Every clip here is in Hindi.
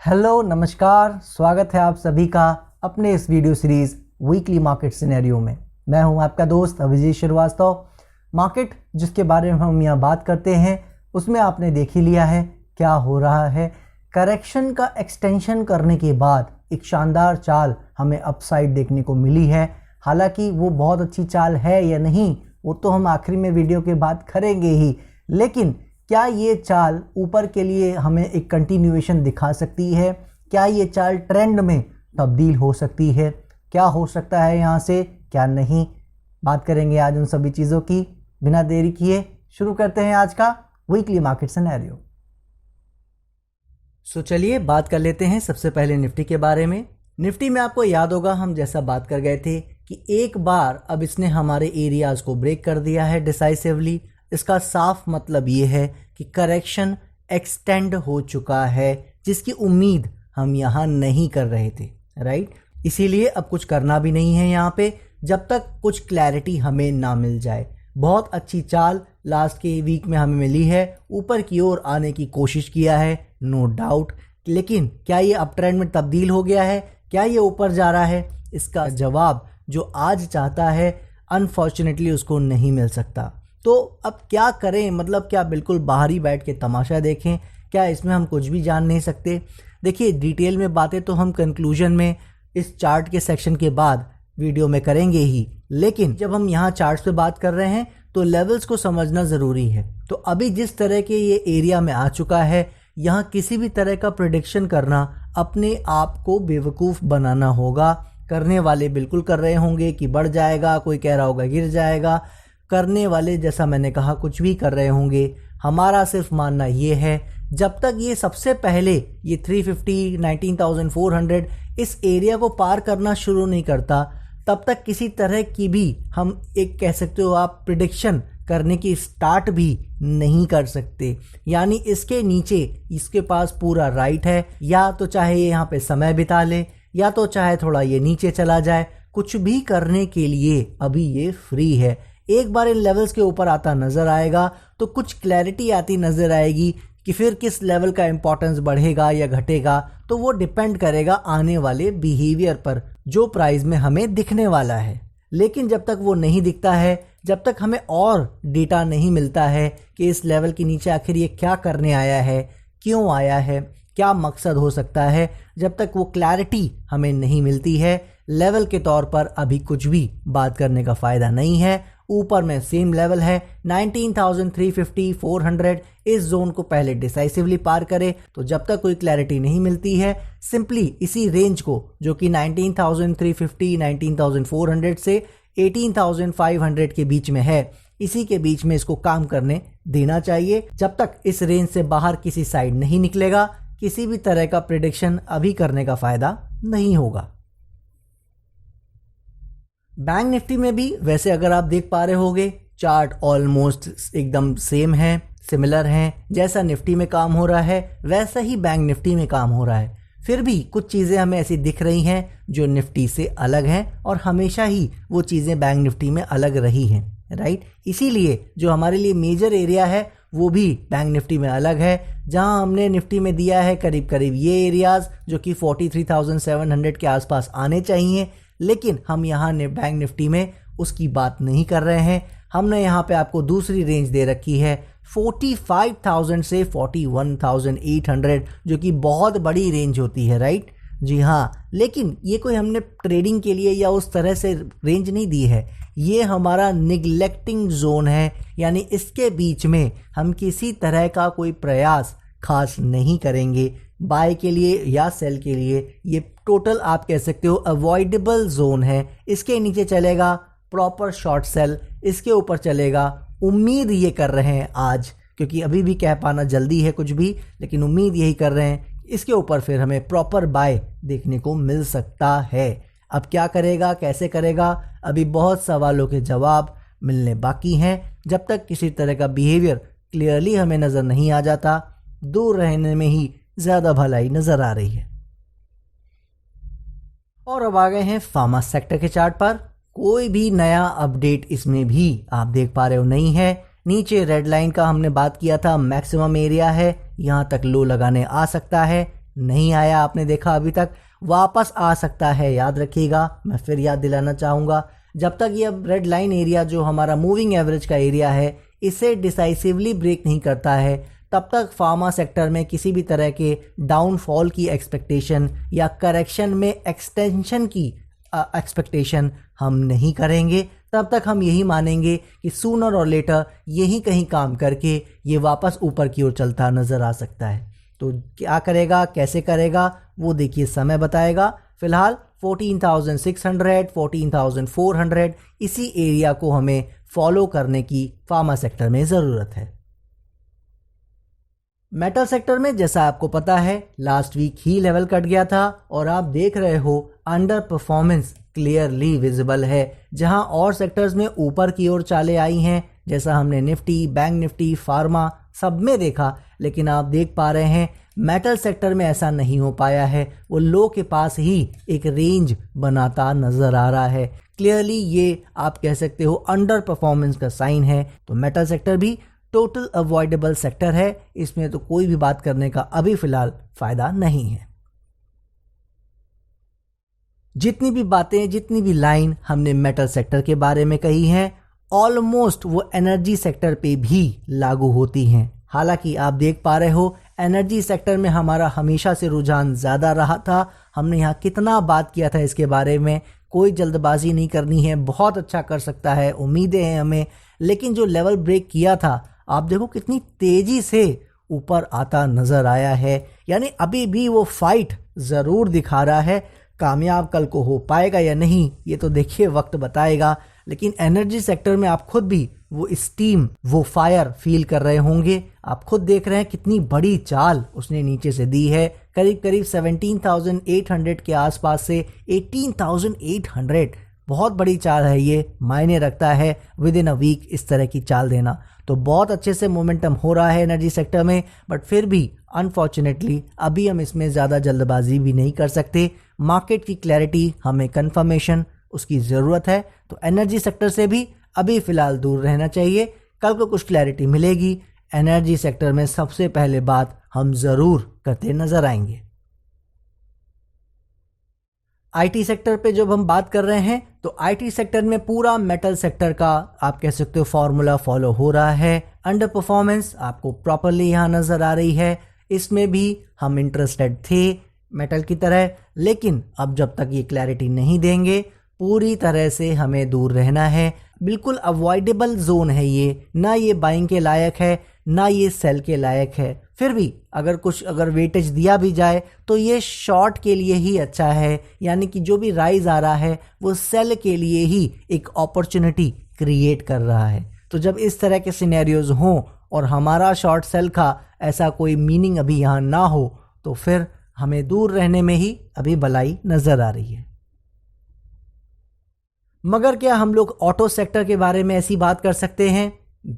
हेलो नमस्कार, स्वागत है आप सभी का अपने इस video series weekly market scenario में। मैं हूं आपका दोस्त अभिजीत श्रीवास्तव। मार्केट जिसके बारे में हम यहाँ बात करते हैं उसमें आपने देख ही लिया है क्या हो रहा है। करेक्शन का एक्सटेंशन करने के बाद एक शानदार चाल हमें अपसाइड देखने को मिली है। हालांकि वो बहुत अच्छी चाल है या नहीं वो तो हम आखिरी में वीडियो के बाद करेंगे ही, लेकिन क्या ये चाल ऊपर के लिए हमें एक कंटिन्यूएशन दिखा सकती है? क्या ये चाल ट्रेंड में तब्दील हो सकती है? क्या हो सकता है यहाँ से, क्या नहीं, बात करेंगे आज उन सभी चीज़ों की। बिना देरी किए शुरू करते हैं आज का वीकली मार्केट सिनेरियो। चलिए बात कर लेते हैं सबसे पहले निफ्टी के बारे में। निफ्टी में आपको याद होगा हम जैसा बात कर गए थे कि एक बार अब इसने हमारे एरियाज को ब्रेक कर दिया है डिसाइसिवली। इसका साफ मतलब ये है कि करेक्शन एक्सटेंड हो चुका है, जिसकी उम्मीद हम यहाँ नहीं कर रहे थे, राइट। इसीलिए अब कुछ करना भी नहीं है यहाँ पे जब तक कुछ क्लैरिटी हमें ना मिल जाए। बहुत अच्छी चाल लास्ट के वीक में हमें मिली है, ऊपर की ओर आने की कोशिश किया है नो डाउट, लेकिन क्या ये अप ट्रेंड में तब्दील हो गया है? क्या ये ऊपर जा रहा है? इसका जवाब जो आज चाहता है अनफॉर्चुनेटली उसको नहीं मिल सकता। तो अब क्या करें? मतलब क्या बिल्कुल बाहर ही बैठ के तमाशा देखें? क्या इसमें हम कुछ भी जान नहीं सकते? देखिए डिटेल में बातें तो हम कंक्लूजन में इस चार्ट के सेक्शन के बाद वीडियो में करेंगे ही, लेकिन जब हम यहाँ चार्ट्स पे बात कर रहे हैं तो लेवल्स को समझना ज़रूरी है। तो अभी जिस तरह के ये एरिया में आ चुका है, यहाँ किसी भी तरह का प्रेडिक्शन करना अपने आप को बेवकूफ़ बनाना होगा। करने वाले बिल्कुल कर रहे होंगे कि बढ़ जाएगा, कोई कह रहा होगा गिर जाएगा। करने वाले जैसा मैंने कहा कुछ भी कर रहे होंगे। हमारा सिर्फ मानना ये है जब तक ये सबसे पहले ये 350 19,400 इस एरिया को पार करना शुरू नहीं करता, तब तक किसी तरह की भी हम एक कह सकते हो आप प्रिडिक्शन करने की स्टार्ट भी नहीं कर सकते। यानी इसके नीचे इसके पास पूरा राइट है, या तो चाहे ये यहाँ पे समय बिता ले या तो चाहे थोड़ा ये नीचे चला जाए, कुछ भी करने के लिए अभी ये फ्री है। एक बार इन लेवल्स के ऊपर आता नजर आएगा तो कुछ क्लैरिटी आती नजर आएगी कि फिर किस लेवल का इंपॉर्टेंस बढ़ेगा या घटेगा, तो वो डिपेंड करेगा आने वाले बिहेवियर पर जो प्राइस में हमें दिखने वाला है। लेकिन जब तक वो नहीं दिखता है, जब तक हमें और डेटा नहीं मिलता है कि इस लेवल के नीचे आखिर ये क्या करने आया है, क्यों आया है, क्या मकसद हो सकता है, जब तक वो क्लैरिटी हमें नहीं मिलती है, लेवल के तौर पर अभी कुछ भी बात करने का फ़ायदा नहीं है। ऊपर में सेम लेवल है 19,350 400। इस जोन को पहले डिसाइसिवली पार करे, तो जब तक कोई क्लैरिटी नहीं मिलती है सिंपली इसी रेंज को जो कि 19,350 19,400 से 18,500 के बीच में है, इसी के बीच में इसको काम करने देना चाहिए। जब तक इस रेंज से बाहर किसी साइड नहीं निकलेगा, किसी भी तरह का प्रेडिक्शन अभी करने का फायदा नहीं होगा। बैंक निफ्टी में भी वैसे अगर आप देख पा रहे होंगे चार्ट ऑलमोस्ट एकदम सेम है, सिमिलर हैं। जैसा निफ्टी में काम हो रहा है वैसा ही बैंक निफ्टी में काम हो रहा है। फिर भी कुछ चीज़ें हमें ऐसी दिख रही हैं जो निफ्टी से अलग हैं, और हमेशा ही वो चीज़ें बैंक निफ्टी में अलग रही हैं, राइट। इसीलिए जो हमारे लिए मेजर एरिया है वो भी बैंक निफ्टी में अलग है। जहां हमने निफ्टी में दिया है करीब करीब ये एरियाज जो कि 43,700 के आसपास आने चाहिए, लेकिन हम यहाँ बैंक निफ्टी में उसकी बात नहीं कर रहे हैं। हमने यहाँ पे आपको दूसरी रेंज दे रखी है 45,000 से 41,800, जो कि बहुत बड़ी रेंज होती है, राइट। जी हाँ, लेकिन ये कोई हमने ट्रेडिंग के लिए या उस तरह से रेंज नहीं दी है। ये हमारा निगलेक्टिंग जोन है, यानी इसके बीच में हम किसी तरह का कोई प्रयास खास नहीं करेंगे बाय के लिए या सेल के लिए। ये टोटल आप कह सकते हो अवॉइडेबल जोन है। इसके नीचे चलेगा प्रॉपर शॉर्ट सेल, इसके ऊपर चलेगा उम्मीद ये कर रहे हैं आज, क्योंकि अभी भी कह पाना जल्दी है कुछ भी, लेकिन उम्मीद यही कर रहे हैं इसके ऊपर फिर हमें प्रॉपर बाय देखने को मिल सकता है। अब क्या करेगा, कैसे करेगा, अभी बहुत सवालों के जवाब मिलने बाकी हैं। जब तक किसी तरह का बिहेवियर क्लियरली हमें नज़र नहीं आ जाता, दूर रहने में ही ज़्यादा भलाई नज़र आ रही है। और अब आ गए हैं फार्मा सेक्टर के चार्ट पर। कोई भी नया अपडेट इसमें भी आप देख पा रहे हो नहीं है। नीचे रेड लाइन का हमने बात किया था, मैक्सिमम एरिया है, यहाँ तक लो लगाने आ सकता है। नहीं आया आपने देखा अभी तक, वापस आ सकता है। याद रखिएगा, मैं फिर याद दिलाना चाहूँगा, जब तक ये रेड लाइन एरिया जो हमारा मूविंग एवरेज का एरिया है इसे डिसाइसिवली ब्रेक नहीं करता है, तब तक फार्मा सेक्टर में किसी भी तरह के डाउनफॉल की एक्सपेक्टेशन या करेक्शन में एक्सटेंशन की एक्सपेक्टेशन हम नहीं करेंगे। तब तक हम यही मानेंगे कि सूनर और लेटर यही कहीं काम करके ये वापस ऊपर की ओर चलता नज़र आ सकता है। तो क्या करेगा, कैसे करेगा, वो देखिए समय बताएगा। फिलहाल 14,600, 14,400 इसी एरिया को हमें फॉलो करने की फार्मा सेक्टर में ज़रूरत है। मेटल सेक्टर में जैसा आपको पता है लास्ट वीक ही लेवल कट गया था और आप देख रहे हो अंडर परफॉर्मेंस क्लियरली विजिबल है। जहां और सेक्टर्स में ऊपर की ओर चालें आई हैं, जैसा हमने निफ्टी, बैंक निफ्टी, फार्मा सब में देखा, लेकिन आप देख पा रहे हैं मेटल सेक्टर में ऐसा नहीं हो पाया है। वो लो के पास ही एक रेंज बनाता नजर आ रहा है। क्लियरली ये आप कह सकते हो अंडर परफॉर्मेंस का साइन है। तो मेटल सेक्टर भी टोटल अवॉइडेबल सेक्टर है, इसमें तो कोई भी बात करने का अभी फिलहाल फायदा नहीं है। जितनी भी बातें, जितनी भी लाइन हमने मेटल सेक्टर के बारे में कही हैं, ऑलमोस्ट वो एनर्जी सेक्टर पे भी लागू होती हैं। हालांकि आप देख पा रहे हो एनर्जी सेक्टर में हमारा हमेशा से रुझान ज़्यादा रहा था। हमने यहाँ कितना बात किया था इसके बारे में, कोई जल्दबाजी नहीं करनी है, बहुत अच्छा कर सकता है, उम्मीदें हैं हमें। लेकिन जो लेवल ब्रेक किया था आप देखो कितनी तेजी से ऊपर आता नजर आया है। यानी अभी भी वो फाइट ज़रूर दिखा रहा है। कामयाब कल को हो पाएगा या नहीं ये तो देखिए वक्त बताएगा। लेकिन एनर्जी सेक्टर में आप खुद भी वो स्टीम, वो फायर फील कर रहे होंगे। आप खुद देख रहे हैं कितनी बड़ी चाल उसने नीचे से दी है, करीब करीब 17,800 के आसपास से 18,800। बहुत बड़ी चाल है, ये मायने रखता है विद इन अ वीक इस तरह की चाल देना। तो बहुत अच्छे से मोमेंटम हो रहा है एनर्जी सेक्टर में, बट फिर भी अनफॉर्चुनेटली अभी हम इसमें ज़्यादा जल्दबाजी भी नहीं कर सकते। मार्केट की क्लैरिटी, हमें कंफर्मेशन उसकी ज़रूरत है। तो एनर्जी सेक्टर से भी अभी फ़िलहाल दूर रहना चाहिए। कल को कुछ क्लैरिटी मिलेगी, एनर्जी सेक्टर में सबसे पहले बात हम ज़रूर करते नज़र आएंगे। आईटी सेक्टर पे जब हम बात कर रहे हैं तो आईटी सेक्टर में पूरा मेटल सेक्टर का आप कह सकते हो फॉर्मूला फॉलो हो रहा है। अंडर परफॉर्मेंस आपको प्रॉपरली यहाँ नज़र आ रही है। इसमें भी हम इंटरेस्टेड थे मेटल की तरह, लेकिन अब जब तक ये क्लैरिटी नहीं देंगे पूरी तरह से हमें दूर रहना है। बिल्कुल अवॉइडेबल जोन है ये, ना ये बाइंग के लायक है ना ये सेल के लायक है। फिर भी अगर वेटेज दिया भी जाए तो ये शॉर्ट के लिए ही अच्छा है। यानी कि जो भी राइज आ रहा है वो सेल के लिए ही एक अपॉर्चुनिटी क्रिएट कर रहा है। तो जब इस तरह के सिनेरियोज हों और हमारा शॉर्ट सेल का ऐसा कोई मीनिंग अभी यहाँ ना हो तो फिर हमें दूर रहने में ही अभी भलाई नजर आ रही है। मगर क्या हम लोग ऑटो सेक्टर के बारे में ऐसी बात कर सकते हैं?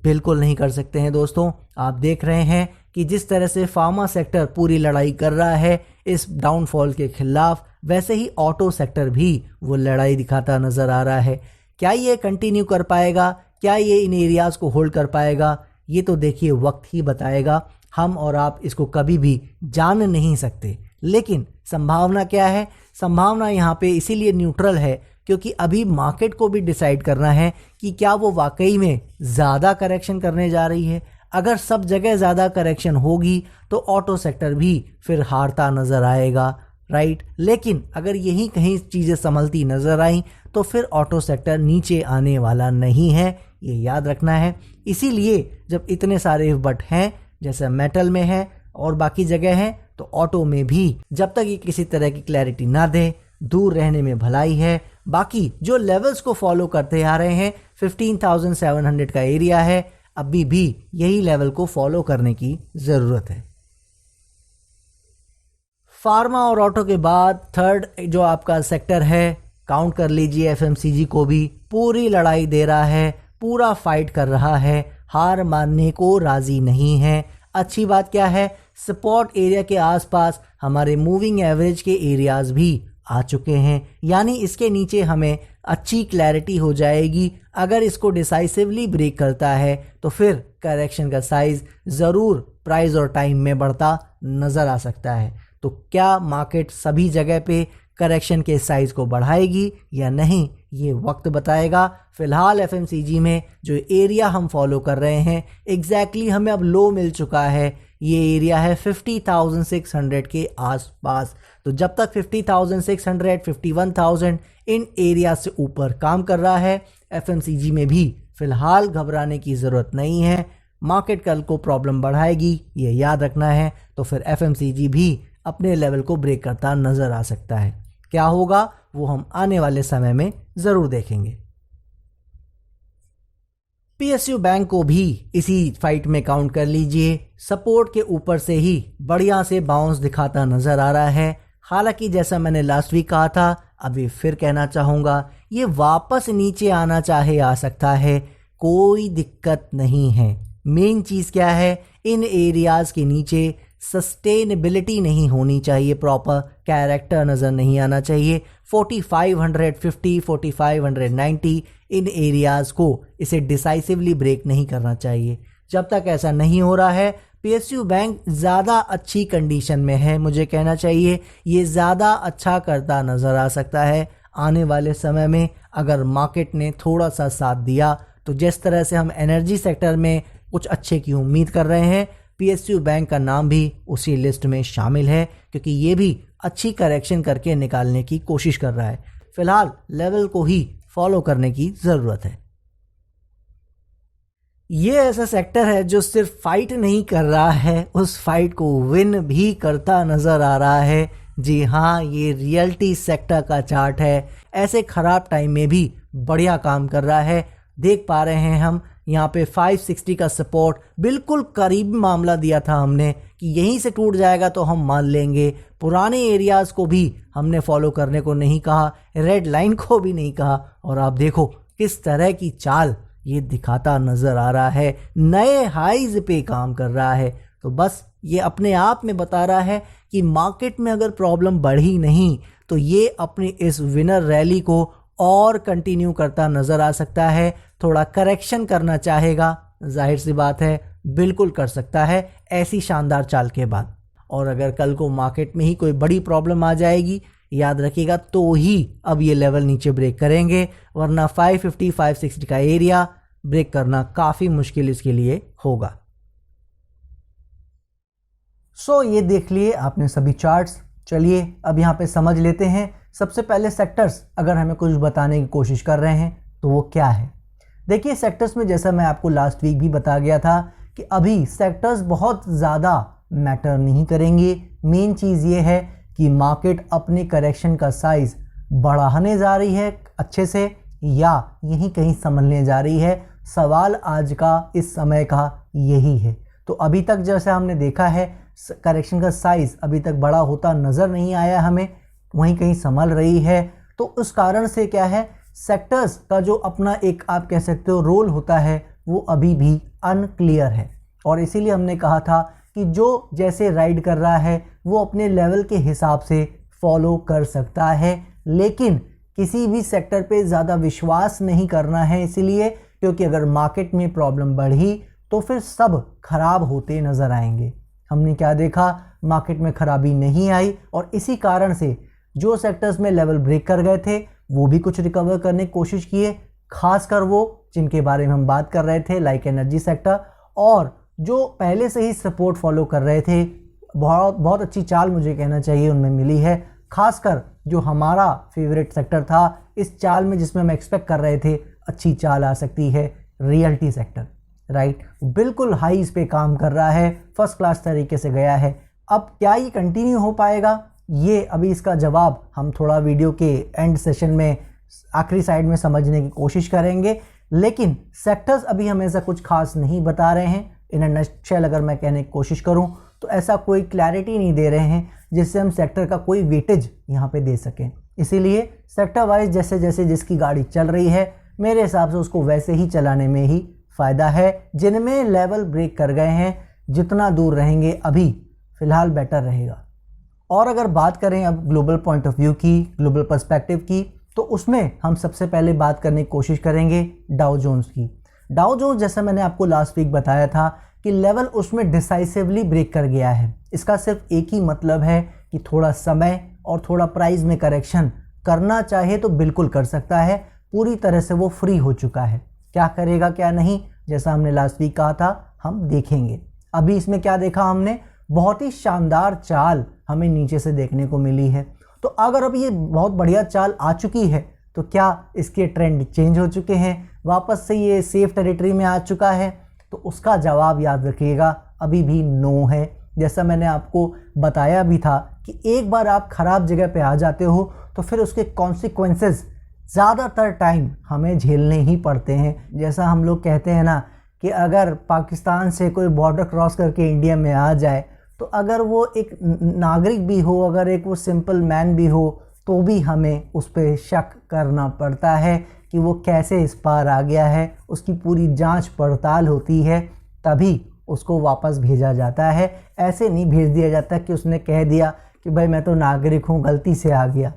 बिल्कुल नहीं कर सकते हैं दोस्तों। आप देख रहे हैं कि जिस तरह से फार्मा सेक्टर पूरी लड़ाई कर रहा है इस डाउनफॉल के खिलाफ, वैसे ही ऑटो सेक्टर भी वो लड़ाई दिखाता नजर आ रहा है। क्या ये कंटिन्यू कर पाएगा? क्या ये इन एरियाज को होल्ड कर पाएगा? ये तो देखिए वक्त ही बताएगा। हम और आप इसको कभी भी जान नहीं सकते। लेकिन संभावना क्या है? संभावना यहाँ पे इसीलिए न्यूट्रल है क्योंकि अभी मार्केट को भी डिसाइड करना है कि क्या वो वाकई में ज़्यादा करेक्शन करने जा रही है। अगर सब जगह ज़्यादा करेक्शन होगी तो ऑटो सेक्टर भी फिर हारता नज़र आएगा, राइट। लेकिन अगर यही कहीं चीज़ें संभलती नज़र आई तो फिर ऑटो सेक्टर नीचे आने वाला नहीं है, ये याद रखना है। इसीलिए जब इतने सारे इफ बट हैं, जैसे मेटल में है और बाकी जगह है, तो ऑटो में भी जब तक ये किसी तरह की क्लैरिटी ना दे दूर रहने में भलाई है। बाकी जो लेवल्स को फॉलो करते आ रहे हैं 15,700 का एरिया है, अभी भी यही लेवल को फॉलो करने की जरूरत है। फार्मा और ऑटो के बाद थर्ड जो आपका सेक्टर है, काउंट कर लीजिए एफएमसीजी को भी, पूरी लड़ाई दे रहा है, पूरा फाइट कर रहा है, हार मानने को राजी नहीं है। अच्छी बात क्या है, सपोर्ट एरिया के आसपास हमारे मूविंग एवरेज के एरियाज भी आ चुके हैं। यानी इसके नीचे हमें अच्छी क्लैरिटी हो जाएगी। अगर इसको डिसाइसिवली ब्रेक करता है तो फिर करेक्शन का साइज ज़रूर प्राइस और टाइम में बढ़ता नज़र आ सकता है। तो क्या मार्केट सभी जगह पे करेक्शन के साइज को बढ़ाएगी या नहीं, ये वक्त बताएगा। फिलहाल एफएमसीजी में जो एरिया हम फॉलो कर रहे हैं एग्जैक्टली हमें अब लो मिल चुका है। ये एरिया है 50,600 के आसपास। तो जब तक 50,600, 51,000 इन एरिया से ऊपर काम कर रहा है, एफएमसीजी में भी फिलहाल घबराने की ज़रूरत नहीं है। मार्केट कल को प्रॉब्लम बढ़ाएगी, ये याद रखना है। तो फिर एफएमसीजी भी अपने लेवल को ब्रेक करता नज़र आ सकता है। क्या होगा वो हम आने वाले समय में ज़रूर देखेंगे। पीएसयू बैंक को भी इसी फाइट में काउंट कर लीजिए। सपोर्ट के ऊपर से ही बढ़िया से बाउंस दिखाता नज़र आ रहा है। हालांकि जैसा मैंने लास्ट वीक कहा था, अभी फिर कहना चाहूँगा, ये वापस नीचे आना चाहे आ सकता है, कोई दिक्कत नहीं है। मेन चीज़ क्या है, इन एरियाज़ के नीचे सस्टेनेबिलिटी नहीं होनी चाहिए, प्रॉपर कैरेक्टर नज़र नहीं आना चाहिए। 4550, 4590 इन एरियाज़ को इसे डिसाइसिवली ब्रेक नहीं करना चाहिए। जब तक ऐसा नहीं हो रहा है, पीएसयू बैंक ज़्यादा अच्छी कंडीशन में है, मुझे कहना चाहिए ये ज़्यादा अच्छा करता नज़र आ सकता है। आने वाले समय में अगर मार्केट ने थोड़ा सा साथ दिया तो जिस तरह से हम एनर्जी सेक्टर में कुछ अच्छे की उम्मीद कर रहे हैं, पीएसयू बैंक का नाम भी उसी लिस्ट में शामिल है, क्योंकि ये भी अच्छी करेक्शन करके निकालने की कोशिश कर रहा है। फिलहाल लेवल को ही फॉलो करने की ज़रूरत है। ये ऐसा सेक्टर है जो सिर्फ फाइट नहीं कर रहा है, उस फाइट को विन भी करता नज़र आ रहा है। जी हाँ, ये रियल्टी सेक्टर का चार्ट है। ऐसे ख़राब टाइम में भी बढ़िया काम कर रहा है। देख पा रहे हैं हम यहाँ पे 560 का सपोर्ट बिल्कुल करीब मामला दिया था हमने कि यहीं से टूट जाएगा तो हम मान लेंगे। पुराने एरियाज़ को भी हमने फॉलो करने को नहीं कहा, रेड लाइन को भी नहीं कहा, और आप देखो किस तरह की चाल ये दिखाता नज़र आ रहा है। नए हाइज पे काम कर रहा है। तो बस ये अपने आप में बता रहा है कि मार्केट में अगर प्रॉब्लम बढ़ी नहीं तो ये अपनी इस विनर रैली को और कंटिन्यू करता नज़र आ सकता है। थोड़ा करेक्शन करना चाहेगा, जाहिर सी बात है बिल्कुल कर सकता है ऐसी शानदार चाल के बाद। और अगर कल को मार्केट में ही कोई बड़ी प्रॉब्लम आ जाएगी, याद रखिएगा, तो ही अब ये लेवल नीचे ब्रेक करेंगे, वरना 550 560 का एरिया ब्रेक करना काफ़ी मुश्किल इसके लिए होगा। सो ये देख लिए आपने सभी चार्ट्स। चलिए अब यहाँ पे समझ लेते हैं। सबसे पहले सेक्टर्स अगर हमें कुछ बताने की कोशिश कर रहे हैं तो वो क्या है। देखिए सेक्टर्स में जैसा मैं आपको लास्ट वीक भी बता गया था कि अभी सेक्टर्स बहुत ज़्यादा मैटर नहीं करेंगे। मेन चीज़ ये है कि मार्केट अपने करेक्शन का साइज़ बढ़ाने जा रही है अच्छे से, या यहीं कहीं संभलने जा रही है। सवाल आज का इस समय का यही है। तो अभी तक जैसा हमने देखा है करेक्शन का साइज़ अभी तक बड़ा होता नज़र नहीं आया हमें, वहीं कहीं संभल रही है। तो उस कारण से क्या है, सेक्टर्स का जो अपना एक आप कह सकते हो रोल होता है वो अभी भी अनक्लियर है। और इसीलिए हमने कहा था कि जो जैसे राइड कर रहा है वो अपने लेवल के हिसाब से फॉलो कर सकता है, लेकिन किसी भी सेक्टर पे ज़्यादा विश्वास नहीं करना है। इसीलिए क्योंकि अगर मार्केट में प्रॉब्लम बढ़ी तो फिर सब खराब होते नज़र आएंगे। हमने क्या देखा, मार्केट में खराबी नहीं आई, और इसी कारण से जो सेक्टर्स में लेवल ब्रेक कर गए थे वो भी कुछ रिकवर करने की कोशिश किए, खासकर वो जिनके बारे में हम बात कर रहे थे लाइक एनर्जी सेक्टर, और जो पहले से ही सपोर्ट फॉलो कर रहे थे। बहुत अच्छी चाल मुझे कहना चाहिए उनमें मिली है, खासकर जो हमारा फेवरेट सेक्टर था इस चाल में जिसमें हम एक्सपेक्ट कर रहे थे अच्छी चाल आ सकती है, रियल्टी सेक्टर। राइट, बिल्कुल हाईज पे काम कर रहा है, फर्स्ट क्लास तरीके से गया है। अब क्या ये कंटिन्यू हो पाएगा, ये अभी इसका जवाब हम थोड़ा वीडियो के एंड सेशन में आखिरी साइड में समझने की कोशिश करेंगे। लेकिन सेक्टर्स अभी हमें ऐसा कुछ खास नहीं बता रहे हैं। इन अ नटशेल अगर मैं कहने की कोशिश करूं तो ऐसा कोई क्लैरिटी नहीं दे रहे हैं जिससे हम सेक्टर का कोई वेटेज यहाँ पे दे सकें। इसीलिए सेक्टर वाइज जैसे जैसे जिसकी गाड़ी चल रही है मेरे हिसाब से उसको वैसे ही चलाने में ही फ़ायदा है। जिनमें लेवल ब्रेक कर गए हैं जितना दूर रहेंगे अभी फ़िलहाल बेटर रहेगा। और अगर बात करें अब ग्लोबल पॉइंट ऑफ व्यू की, ग्लोबल पर्सपेक्टिव की, तो उसमें हम सबसे पहले बात करने की कोशिश करेंगे डाउ जोन्स की। डाउ जोन्स जैसा मैंने आपको लास्ट वीक बताया था कि लेवल उसमें डिसाइसिवली ब्रेक कर गया है। इसका सिर्फ एक ही मतलब है कि थोड़ा समय और थोड़ा प्राइस में करेक्शन करना चाहे तो बिल्कुल कर सकता है। पूरी तरह से वो फ्री हो चुका है। क्या करेगा क्या नहीं, जैसा हमने लास्ट वीक कहा था, हम देखेंगे। अभी इसमें क्या देखा हमने, बहुत ही शानदार चाल हमें नीचे से देखने को मिली है। तो अगर अब ये बहुत बढ़िया चाल आ चुकी है तो क्या इसके ट्रेंड चेंज हो चुके हैं, वापस से ये सेफ टेरिटरी में आ चुका है? तो उसका जवाब याद रखिएगा, अभी भी नो है। जैसा मैंने आपको बताया भी था कि एक बार आप ख़राब जगह पे आ जाते हो तो फिर उसके कॉन्सिक्वेंसेस ज़्यादातर टाइम हमें झेलने ही पड़ते हैं। जैसा हम लोग कहते हैं ना कि अगर पाकिस्तान से कोई बॉर्डर क्रॉस करके इंडिया में आ जाए तो अगर वो एक नागरिक भी हो, अगर एक वो सिंपल मैन भी हो, तो भी हमें उस पर शक करना पड़ता है कि वो कैसे इस पार आ गया है। उसकी पूरी जांच पड़ताल होती है, तभी उसको वापस भेजा जाता है। ऐसे नहीं भेज दिया जाता कि उसने कह दिया कि भाई मैं तो नागरिक हूँ, गलती से आ गया,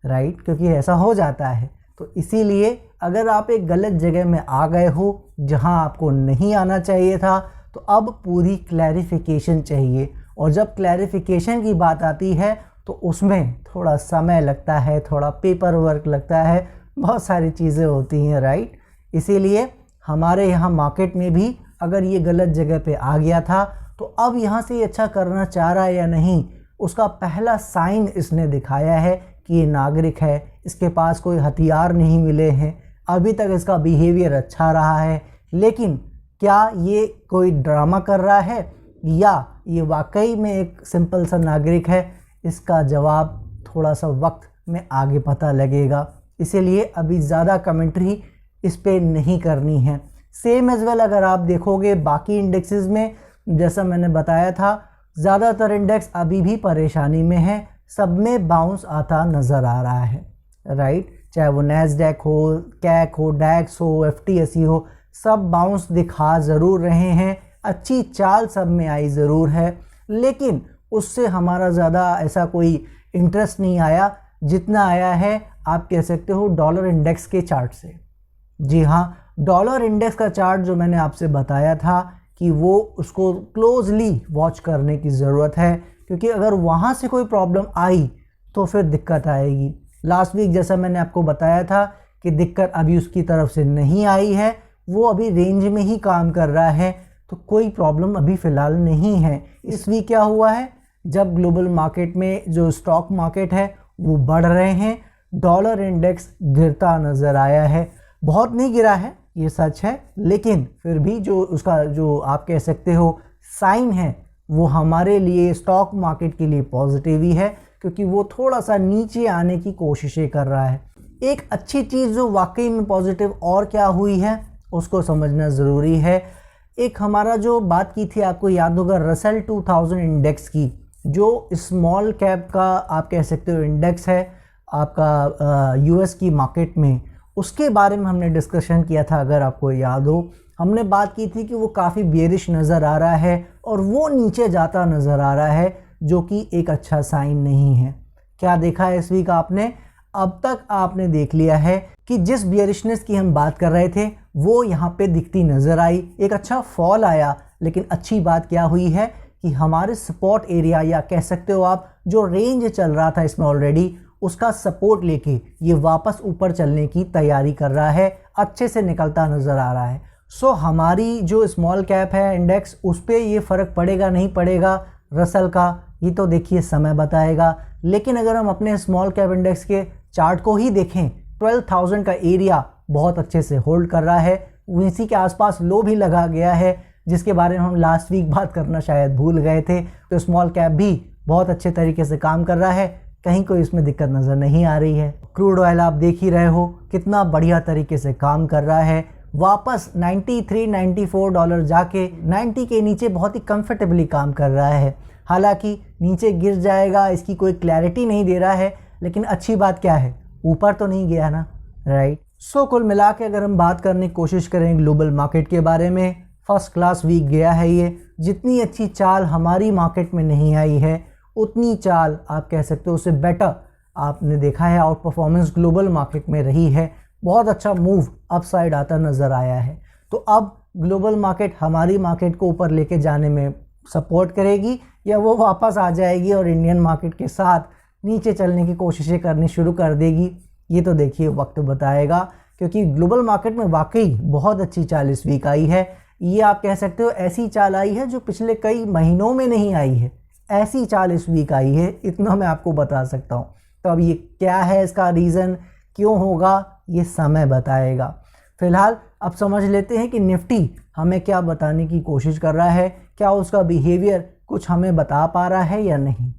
राइट? क्योंकि ऐसा हो जाता है। तो इसीलिए अगर आप एक गलत जगह में आ गए हो जहां आपको नहीं आना चाहिए था, तो अब पूरी क्लैरिफिकेशन चाहिए। और जब क्लैरिफिकेशन की बात आती है तो उसमें थोड़ा समय लगता है, थोड़ा पेपर वर्क लगता है, बहुत सारी चीज़ें होती हैं, राइट? इसीलिए हमारे यहाँ मार्केट में भी अगर ये गलत जगह पे आ गया था तो अब यहाँ से ये अच्छा करना चाह रहा है या नहीं, उसका पहला साइन इसने दिखाया है कि ये नागरिक है, इसके पास कोई हथियार नहीं मिले हैं, अभी तक इसका बिहेवियर अच्छा रहा है। लेकिन क्या ये कोई ड्रामा कर रहा है या ये वाकई में एक सिंपल सा नागरिक है? इसका जवाब थोड़ा सा वक्त में आगे पता लगेगा। इसीलिए अभी ज़्यादा कमेंट्री इस पे नहीं करनी है। सेम एज़ वेल अगर आप देखोगे बाकी इंडेक्सेस में, जैसा मैंने बताया था, ज़्यादातर इंडेक्स अभी भी परेशानी में है, सब में बाउंस आता नज़र आ रहा है, राइट? चाहे वो नैस्डैक हो, कैक हो, डैक्स हो, FTSE हो, सब बाउंस दिखा ज़रूर रहे हैं। अच्छी चाल सब में आई ज़रूर है, लेकिन उससे हमारा ज़्यादा ऐसा कोई इंटरेस्ट नहीं आया जितना आया है, आप कह सकते हो, डॉलर इंडेक्स के चार्ट से। जी हाँ, डॉलर इंडेक्स का चार्ट जो मैंने आपसे बताया था कि वो उसको क्लोजली वॉच करने की ज़रूरत है, क्योंकि अगर वहाँ से कोई प्रॉब्लम आई तो फिर दिक्कत आएगी। लास्ट वीक जैसा मैंने आपको बताया था कि दिक्कत अभी उसकी तरफ से नहीं आई है, वो अभी रेंज में ही काम कर रहा है, तो कोई प्रॉब्लम अभी फ़िलहाल नहीं है। इस वीक क्या हुआ है, जब ग्लोबल मार्केट में जो स्टॉक मार्केट है वो बढ़ रहे हैं, डॉलर इंडेक्स गिरता नज़र आया है। बहुत नहीं गिरा है, ये सच है, लेकिन फिर भी जो उसका जो आप कह सकते हो साइन है, वो हमारे लिए, स्टॉक मार्केट के लिए पॉजिटिव ही है, क्योंकि वो थोड़ा सा नीचे आने की कोशिशें कर रहा है। एक अच्छी चीज़ जो वाकई में पॉजिटिव और क्या हुई है उसको समझना ज़रूरी है। एक हमारा जो बात की थी, आपको याद होगा, रसेल 2000 इंडेक्स की, जो स्मॉल कैप का आप कह सकते हो इंडेक्स है आपका US की मार्केट में, उसके बारे में हमने डिस्कशन किया था। अगर आपको याद हो, हमने बात की थी कि वो काफ़ी बेरिश नज़र आ रहा है और वो नीचे जाता नज़र आ रहा है, जो कि एक अच्छा साइन नहीं है। क्या देखा है इस वीक आपने? अब तक आपने देख लिया है कि जिस बियरिशनेस की हम बात कर रहे थे वो यहाँ पे दिखती नज़र आई, एक अच्छा फॉल आया। लेकिन अच्छी बात क्या हुई है कि हमारे सपोर्ट एरिया, या कह सकते हो आप जो रेंज चल रहा था इसमें ऑलरेडी, उसका सपोर्ट लेके ये वापस ऊपर चलने की तैयारी कर रहा है, अच्छे से निकलता नज़र आ रहा है। सो हमारी जो स्मॉल कैप है इंडेक्स, उस पर ये फ़र्क पड़ेगा नहीं पड़ेगा रसल का, ये तो देखिए समय बताएगा। लेकिन अगर हम अपने स्मॉल कैप इंडेक्स के चार्ट को ही देखें, 12,000 का एरिया बहुत अच्छे से होल्ड कर रहा है, इसी के आसपास लो भी लगा गया है, जिसके बारे में हम लास्ट वीक बात करना शायद भूल गए थे। तो स्मॉल कैप भी बहुत अच्छे तरीके से काम कर रहा है, कहीं कोई इसमें दिक्कत नज़र नहीं आ रही है। क्रूड ऑयल आप देख ही रहे हो कितना बढ़िया तरीके से काम कर रहा है, वापस 93-94 डॉलर जाके 90 के नीचे बहुत ही कंफर्टेबली काम कर रहा है। हालांकि नीचे गिर जाएगा इसकी कोई क्लैरिटी नहीं दे रहा है, लेकिन अच्छी बात क्या है, ऊपर तो नहीं गया ना, राइट? सो कुल मिला के अगर हम बात करने की कोशिश करें ग्लोबल मार्केट के बारे में, फर्स्ट क्लास वीक गया है ये। जितनी अच्छी चाल हमारी मार्केट में नहीं आई है, उतनी चाल आप कह सकते हो उससे बेटर आपने देखा है आउट परफॉर्मेंस ग्लोबल मार्केट में रही है। बहुत अच्छा मूव अपसाइड आता नज़र आया है। तो अब ग्लोबल मार्केट हमारी मार्केट को ऊपर लेके जाने में सपोर्ट करेगी या वो वापस आ जाएगी और इंडियन मार्केट के साथ नीचे चलने की कोशिशें करनी शुरू कर देगी, ये तो देखिए वक्त बताएगा। क्योंकि ग्लोबल मार्केट में वाकई बहुत अच्छी 40 वीक आई है। ये आप कह सकते हो ऐसी चाल आई है जो पिछले कई महीनों में नहीं आई है, ऐसी 40 वीक आई है, इतना मैं आपको बता सकता हूँ। तो अब ये क्या है, इसका रीज़न क्यों होगा, ये समय बताएगा। फिलहाल अब समझ लेते हैं कि निफ्टी हमें क्या बताने की कोशिश कर रहा है, क्या उसका बिहेवियर कुछ हमें बता पा रहा है या नहीं।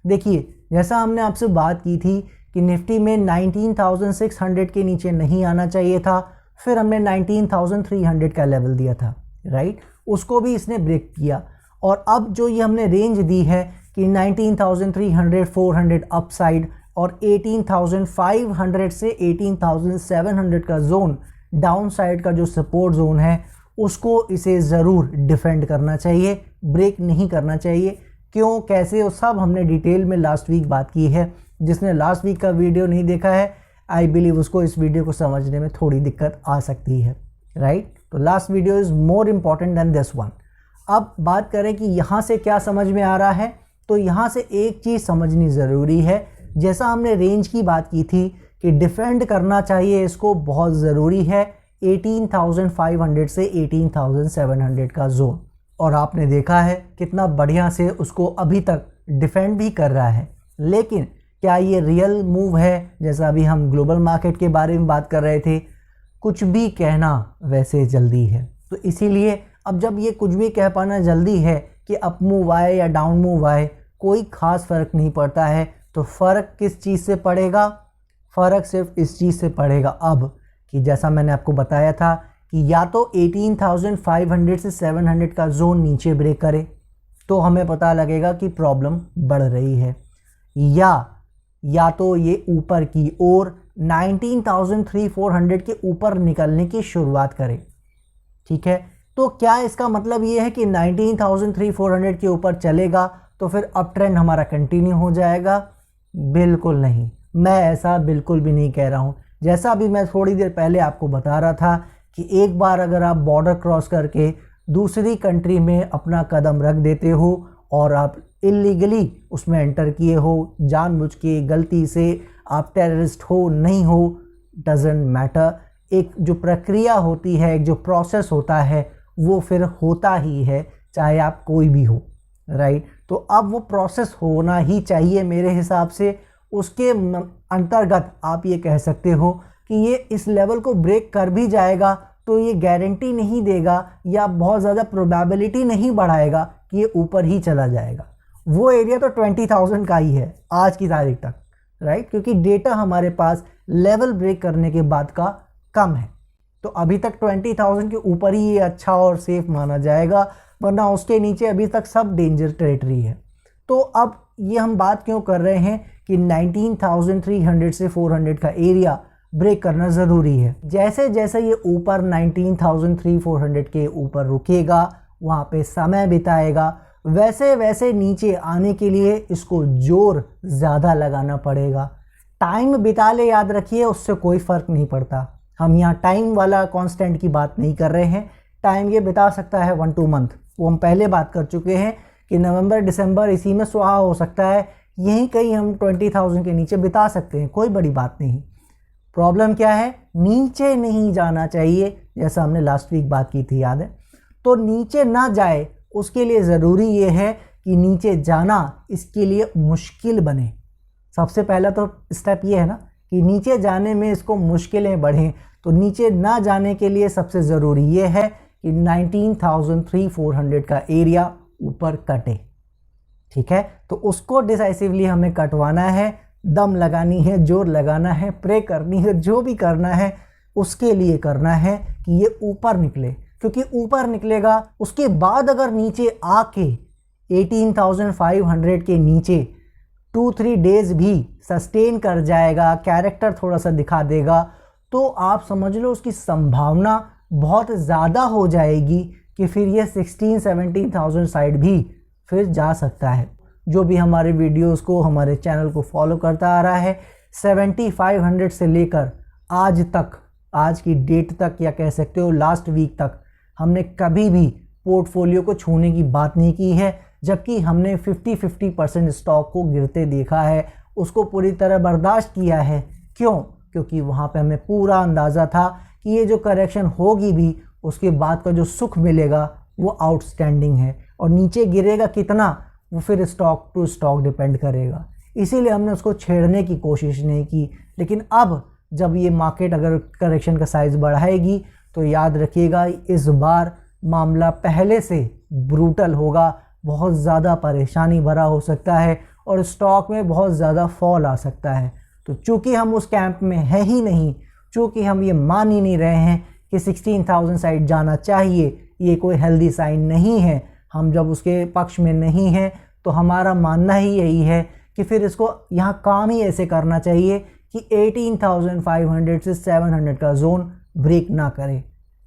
देखिए, जैसा हमने आपसे बात की थी कि निफ्टी में 19,600 के नीचे नहीं आना चाहिए था, फिर हमने 19,300 का लेवल दिया था, राइट, उसको भी इसने ब्रेक किया। और अब जो ये हमने रेंज दी है कि 19,300 400 अपसाइड और 18,500 से 18,700 का जोन डाउन साइड का जो सपोर्ट जोन है, उसको इसे ज़रूर डिफेंड करना चाहिए, ब्रेक नहीं करना चाहिए। क्यों, कैसे, वो सब हमने डिटेल में लास्ट वीक बात की है। जिसने लास्ट वीक का वीडियो नहीं देखा है, आई बिलीव उसको इस वीडियो को समझने में थोड़ी दिक्कत आ सकती है, राइट। तो last video is more important than this one. अब बात करें कि यहाँ से क्या समझ में आ रहा है, तो यहाँ से एक चीज़ समझनी ज़रूरी है। जैसा हमने रेंज की बात की थी कि डिफेंड करना चाहिए, इसको बहुत ज़रूरी है 18,500 से 18,700 का जोन। और आपने देखा है कितना बढ़िया से उसको अभी तक डिफेंड भी कर रहा है। लेकिन क्या ये रियल मूव है, जैसा अभी हम ग्लोबल मार्केट के बारे में बात कर रहे थे, कुछ भी कहना वैसे जल्दी है। तो इसीलिए अब जब ये कुछ भी कह पाना जल्दी है कि अप मूव आए या डाउन मूव आए, कोई ख़ास फ़र्क नहीं पड़ता है। तो फ़र्क किस चीज़ से पड़ेगा, फ़र्क सिर्फ इस चीज़ से पड़ेगा अब कि जैसा मैंने आपको बताया था कि या तो 18,500 से 700 का जोन नीचे ब्रेक करे तो हमें पता लगेगा कि प्रॉब्लम बढ़ रही है, या तो ये ऊपर की ओर 19,300-400 के ऊपर निकलने की शुरुआत करे। ठीक है, तो क्या इसका मतलब ये है कि 19,300-400 के ऊपर चलेगा तो फिर अप ट्रेंड हमारा कंटिन्यू हो जाएगा? बिल्कुल नहीं, मैं ऐसा बिल्कुल भी नहीं कह रहा हूँ। जैसा अभी मैं थोड़ी देर पहले आपको बता रहा था कि एक बार अगर आप बॉर्डर क्रॉस करके दूसरी कंट्री में अपना कदम रख देते हो और आप इलीगली उसमें एंटर किए हो, जानबूझ के गलती से, आप टेररिस्ट हो नहीं हो, डजेंट मैटर, एक जो प्रक्रिया होती है, एक जो प्रोसेस होता है, वो फिर होता ही है, चाहे आप कोई भी हो, राइट। तो अब वो प्रोसेस होना ही चाहिए मेरे हिसाब से। उसके अंतर्गत आप ये कह सकते हो कि ये इस लेवल को ब्रेक कर भी जाएगा तो ये गारंटी नहीं देगा या बहुत ज़्यादा प्रोबेबिलिटी नहीं बढ़ाएगा कि ये ऊपर ही चला जाएगा। वो एरिया तो 20,000 का ही है आज की तारीख तक, राइट, क्योंकि डेटा हमारे पास लेवल ब्रेक करने के बाद का कम है। तो अभी तक 20,000 के ऊपर ही ये अच्छा और सेफ माना जाएगा, वरना उसके नीचे अभी तक सब डेंजर टेरिटरी है। तो अब ये हम बात क्यों कर रहे हैं कि 19,300 से 400 का एरिया ब्रेक करना ज़रूरी है। जैसे जैसे ये ऊपर 19,300-400 के ऊपर रुकेगा, वहाँ पे समय बिताएगा, वैसे वैसे नीचे आने के लिए इसको जोर ज़्यादा लगाना पड़ेगा। टाइम बिता ले, याद रखिए, उससे कोई फ़र्क नहीं पड़ता। हम यहाँ टाइम वाला कांस्टेंट की बात नहीं कर रहे हैं। टाइम ये बिता सकता है 1-2 मंथ, वो हम पहले बात कर चुके हैं कि नवंबर दिसंबर इसी में सुहा हो सकता है, यहीं कहीं हम 20,000 के नीचे बिता सकते हैं, कोई बड़ी बात नहीं। प्रॉब्लम क्या है, नीचे नहीं जाना चाहिए, जैसा हमने लास्ट वीक बात की थी, याद है। तो नीचे ना जाए उसके लिए ज़रूरी ये है कि नीचे जाना इसके लिए मुश्किल बने। सबसे पहला तो स्टेप ये है ना कि नीचे जाने में इसको मुश्किलें बढ़ें। तो नीचे ना जाने के लिए सबसे ज़रूरी ये है कि 19,300-400 का एरिया ऊपर कटे। ठीक है, तो उसको डिसाइसिवली हमें कटवाना है, दम लगानी है, जोर लगाना है, प्रे करनी है, जो भी करना है उसके लिए करना है कि ये ऊपर निकले। क्योंकि ऊपर निकलेगा, उसके बाद अगर नीचे आके 18,500 के नीचे 2-3 डेज भी सस्टेन कर जाएगा, कैरेक्टर थोड़ा सा दिखा देगा, तो आप समझ लो उसकी संभावना बहुत ज़्यादा हो जाएगी कि फिर ये 16-17,000 साइड भी फिर जा सकता है। जो भी हमारे वीडियोस को, हमारे चैनल को फॉलो करता आ रहा है, 7,500 से लेकर आज तक, आज की डेट तक, या कह सकते हो लास्ट वीक तक, हमने कभी भी पोर्टफोलियो को छूने की बात नहीं की है। जबकि हमने 50-50% स्टॉक को गिरते देखा है, उसको पूरी तरह बर्दाश्त किया है। क्यों? क्योंकि वहाँ पे हमें पूरा अंदाज़ा था कि ये जो करेक्शन होगी भी, उसके बाद का जो सुख मिलेगा वो आउटस्टैंडिंग है, और नीचे गिरेगा कितना वो फिर स्टॉक टू स्टॉक डिपेंड करेगा। इसीलिए हमने उसको छेड़ने की कोशिश नहीं की। लेकिन अब जब ये मार्केट अगर करेक्शन का साइज़ बढ़ाएगी तो याद रखिएगा इस बार मामला पहले से ब्रूटल होगा, बहुत ज़्यादा परेशानी भरा हो सकता है और स्टॉक में बहुत ज़्यादा फॉल आ सकता है। तो चूँकि हम उस कैंप में है ही नहीं, चूँकि हम ये मान ही नहीं रहे हैं कि 16,000 साइड जाना चाहिए, ये कोई हेल्दी साइन नहीं है, हम जब उसके पक्ष में नहीं हैं तो हमारा मानना ही यही है कि फिर इसको यहाँ काम ही ऐसे करना चाहिए कि 18,500 से 700 का जोन ब्रेक ना करे।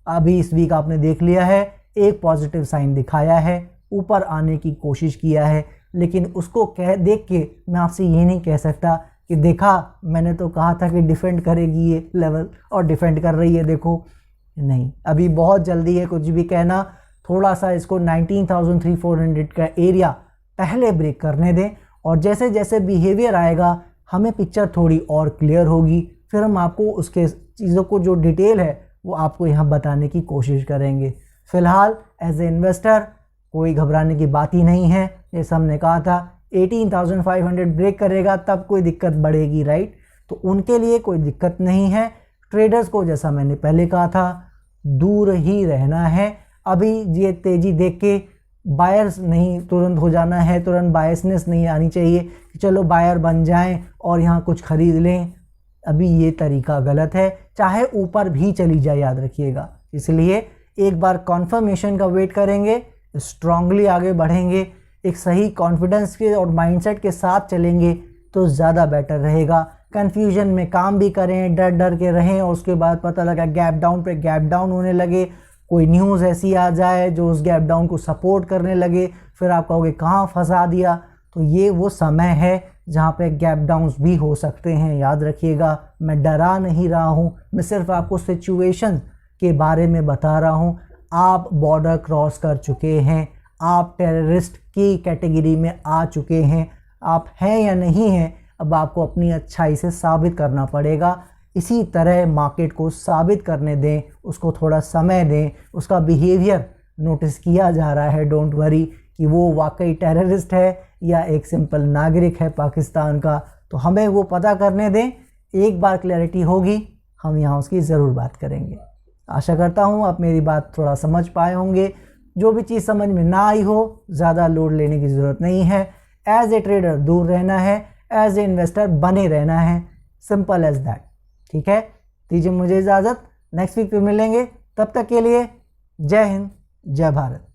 अभी इस वीक आपने देख लिया है, एक पॉजिटिव साइन दिखाया है, ऊपर आने की कोशिश किया है, लेकिन उसको देख के मैं आपसे ये नहीं कह सकता कि देखा मैंने तो कहा था कि डिफेंड करेगी ये लेवल और डिफेंड कर रही है, देखो। नहीं, अभी बहुत जल्दी है कुछ भी कहना। थोड़ा सा इसको 19,300-400 का एरिया पहले ब्रेक करने दें, और जैसे जैसे बिहेवियर आएगा हमें पिक्चर थोड़ी और क्लियर होगी, फिर हम आपको उसके चीज़ों को जो डिटेल है वो आपको यहाँ बताने की कोशिश करेंगे। फ़िलहाल एज ए इन्वेस्टर कोई घबराने की बात ही नहीं है। जैसे हमने कहा था 18,500 ब्रेक करेगा तब कोई दिक्कत बढ़ेगी, राइट? तो उनके लिए कोई दिक्कत नहीं है। ट्रेडर्स को जैसा मैंने पहले कहा था दूर ही रहना है। अभी ये तेज़ी देख के बायर्स नहीं तुरंत हो जाना है, तुरंत बायसनेस नहीं आनी चाहिए कि चलो बायर बन जाएं और यहाँ कुछ ख़रीद लें। अभी ये तरीका गलत है, चाहे ऊपर भी चली जाए, याद रखिएगा। इसलिए एक बार कॉन्फर्मेशन का वेट करेंगे, स्ट्रांगली आगे बढ़ेंगे, एक सही कॉन्फिडेंस के और माइंडसेट के साथ चलेंगे तो ज़्यादा बेटर रहेगा। कन्फ्यूजन में काम भी करें, डर डर के रहें और उसके बाद पता लगा गैप डाउन पे गैप डाउन होने लगे, कोई न्यूज़ ऐसी आ जाए जो उस गैप डाउन को सपोर्ट करने लगे, फिर आप कहोगे कहाँ फंसा दिया। तो ये वो समय है जहाँ पे गैप डाउन्स भी हो सकते हैं, याद रखिएगा। मैं डरा नहीं रहा हूँ, मैं सिर्फ आपको सिचुएशन के बारे में बता रहा हूँ। आप बॉर्डर क्रॉस कर चुके हैं, आप टेररिस्ट की कैटेगरी में आ चुके हैं, आप हैं या नहीं हैं अब आपको अपनी अच्छाई से साबित करना पड़ेगा। इसी तरह मार्केट को साबित करने दें, उसको थोड़ा समय दें, उसका बिहेवियर नोटिस किया जा रहा है, डोंट वरी कि वो वाकई टेररिस्ट है या एक सिंपल नागरिक है पाकिस्तान का। तो हमें वो पता करने दें, एक बार क्लैरिटी होगी हम यहाँ उसकी ज़रूर बात करेंगे। आशा करता हूँ आप मेरी बात थोड़ा समझ पाए होंगे। जो भी चीज़ समझ में ना आई हो ज़्यादा लोड लेने की ज़रूरत नहीं है। एज ए ट्रेडर दूर रहना है, एज ए इन्वेस्टर बने रहना है, सिंपल एज दैट। ठीक है, दीजिए मुझे इजाज़त, नेक्स्ट वीक फिर मिलेंगे। तब तक के लिए जय हिंद, जय भारत।